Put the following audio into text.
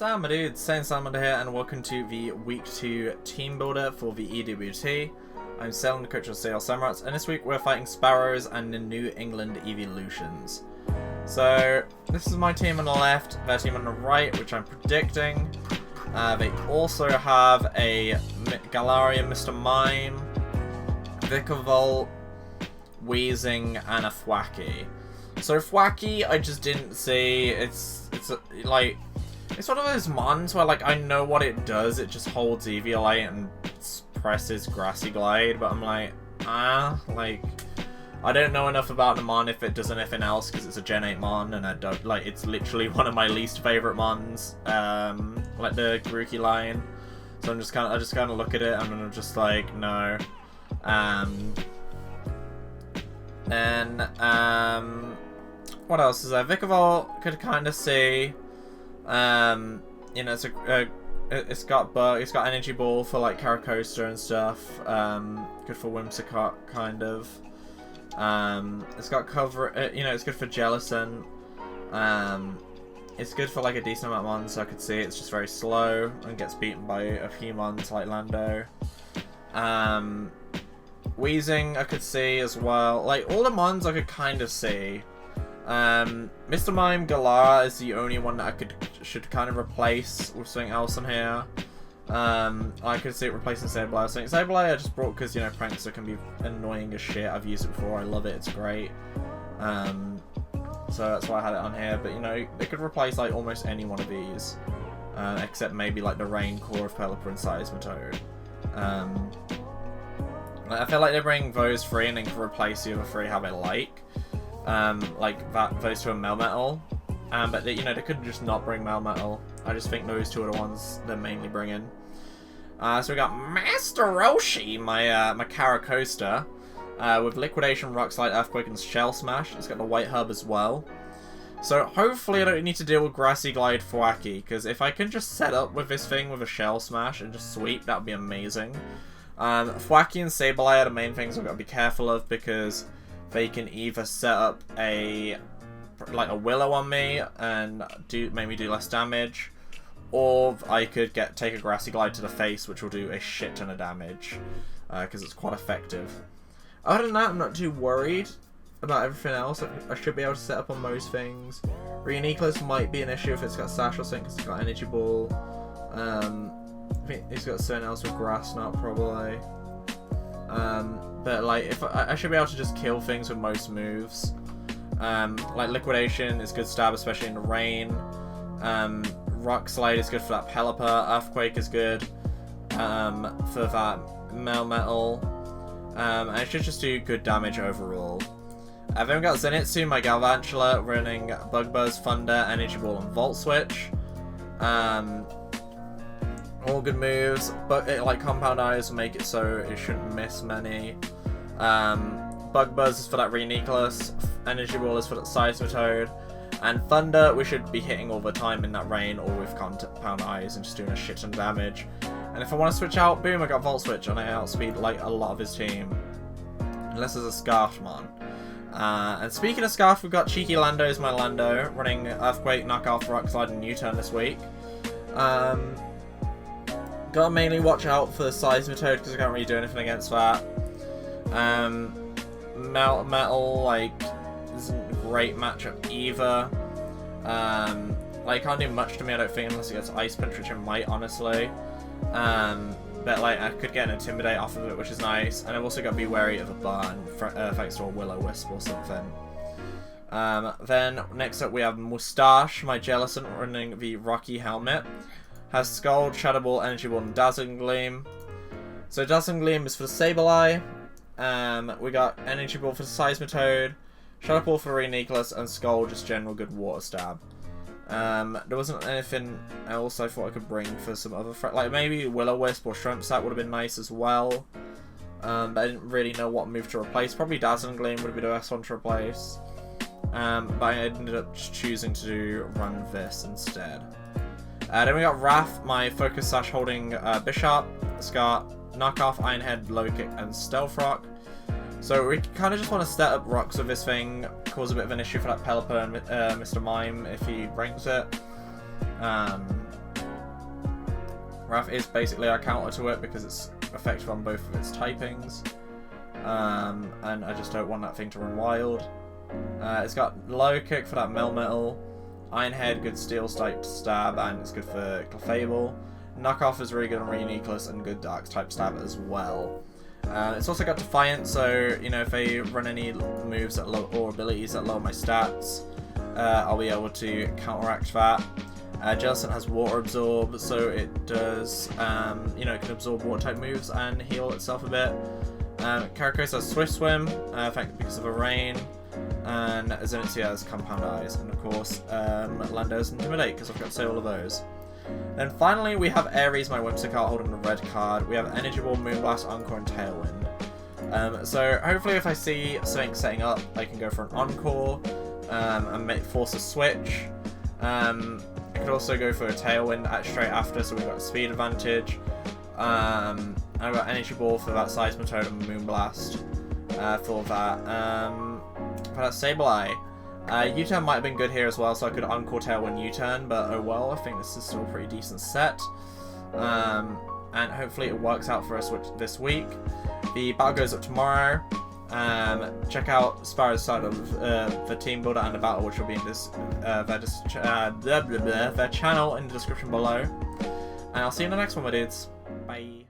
Sam, my dude, Sane Salmon here, and welcome to the Week 2 Team Builder for the EWT. I'm Selin, the coach of Solihull Samurotts, and this week we're fighting Sparrows and the New England Eeveelutions. So, this is my team on the left, their team on the right, which I'm predicting. They also have a Galarian Mr. Mime, Vikavolt, Wheezing, and a Thwackey. So Thwackey, I just didn't see. It's one of those mons where like I know what it does. It just holds Eeveelite and presses Grassy Glide, but I'm like, I don't know enough about the mon if it does anything else because it's a Gen 8 mon, and it's literally one of my least favorite mons, like the Grookey line. So I just kind of look at it and I'm just like, no. What else is there? Vikavolt could kind of see. You know, it's got Energy Ball for like Caracosta and stuff. Good for Whimsicott, kind of. It's got cover. You know, it's good for Jellicent. It's good for like a decent amount of mons. So I could see it's just very slow and gets beaten by a few mons like Lando. Wheezing I could see as well. Like all the mons I could kind of see. Mr. Mime Galar is the only one that should kind of replace with something else on here. I could see it replacing Sableye. Sableye I just brought because, you know, Prankster can be annoying as shit. I've used it before. I love it. It's great. So that's why I had it on here. But, you know, they could replace like almost any one of these. Except maybe like the Rain Core of Pelipper and Seismitoad. I feel like they bring those three and then can replace the other three how they like those two are Melmetal, but they, you know, they could just not bring Melmetal. I just think those two are the ones they're mainly bringing. So we got Master Roshi, my Caracosta, with Liquidation, Rock Slide, Earthquake, and Shell Smash. It's got the White Hub as well. So hopefully I don't need to deal with Grassy Glide Thwackey, because if I can just set up with this thing with a Shell Smash and just sweep, that would be amazing. Thwackey and Sableye are the main things I've got to be careful of, because they can either set up a Willow on me and make me do less damage, or I could take a Grassy Glide to the face, which will do a shit ton of damage, because it's quite effective. Other than that, I'm not too worried about everything else. I should be able to set up on most things. Reuniclus might be an issue if it's got Sash or something, because it's got Energy Ball. I think he's got something else with Grass Knot, probably. But like, if I should be able to just kill things with most moves. Like Liquidation is good stab, especially in the rain. Rock Slide is good for that Pelipper. Earthquake is good for that Melmetal. And it should just do good damage overall. Then we got Zenitsu, my Galvantula, running Bug Buzz, Thunder, Energy Ball, and Volt Switch. All good moves, but like Compound Eyes will make it so it shouldn't miss many. Bug Buzz is for that Reuniclus, Energy Ball is for that Seismitoad, and Thunder we should be hitting all the time in that rain or with Compound Eyes and just doing a shit ton of damage. And if I want to switch out, boom, I got Volt Switch and I outspeed like a lot of his team. Unless there's a Scarfmon. And speaking of Scarf, we've got Cheeky Lando as my Lando, running Earthquake, Knockoff, Rock Slide, and U-Turn this week. Gotta mainly watch out for the Seismitoad because I can't really do anything against that. Metal, like, isn't a great matchup either. Like, can't do much to me, I don't think, unless it gets Ice Punch, which it might, honestly. But, like, I could get an Intimidate off of it, which is nice. And I've also got to be wary of a burn, thanks to a Will-O-Wisp or something. Then, next up, we have Moustache, my Jellicent, running the Rocky Helmet. Has Scald, Shadow Ball, Energy Ball, and Dazzling Gleam. So Dazzling Gleam is for the Sableye. We got Energy Ball for the Seismitoad, Shadow Ball for Reuniclus, and Scald, just general good water stab. There wasn't anything else I thought I could bring for some other like maybe Will-O-Wisp or Shrimp Sack would have been nice as well. But I didn't really know what move to replace. Probably Dazzling Gleam would be the best one to replace. But I ended up just choosing to run this instead. Then we got Wrath, my Focus Sash holding Bishop. It's got Knockoff, Ironhead, Low Kick, and Stealth Rock. So we kind of just want to set up rocks with this thing, cause a bit of an issue for that Pelipper and Mr. Mime if he brings it. Wrath is basically our counter to it because it's effective on both of its typings. And I just don't want that thing to run wild. It's got low kick for that Melmetal, Iron Head, good steel type stab, and it's good for Clefable. Knockoff is really good on Reuniclus and good dark type stab as well. It's also got Defiant, so you know if they run any moves that low or abilities that lower my stats, I'll be able to counteract that. Jellicent has Water Absorb, so it does, you know, it can absorb water type moves and heal itself a bit. Karakosa has Swift Swim, because of a rain, and Zenitsu has Compound Eyes, and of course Lando's Intimidate, because I've got to say all of those. Then finally we have Ares, my Whimsicott, holding a red card. We have Energy Ball, Moonblast, Encore, and Tailwind. So hopefully if I see something setting up, I can go for an Encore and force a switch. I could also go for a Tailwind straight after, so we've got a speed advantage. I've got Energy Ball for that Seismitoad and Moonblast for that Sableye. U-turn might have been good here as well, so I could Encore Tailwind U-turn, but oh well, I think this is still a pretty decent set. And hopefully it works out for us this week. The battle goes up tomorrow. Check out Sparrow's side of the Teambuilder and the battle, which will be in their channel in the description below. And I'll see you in the next one, my dudes. Bye.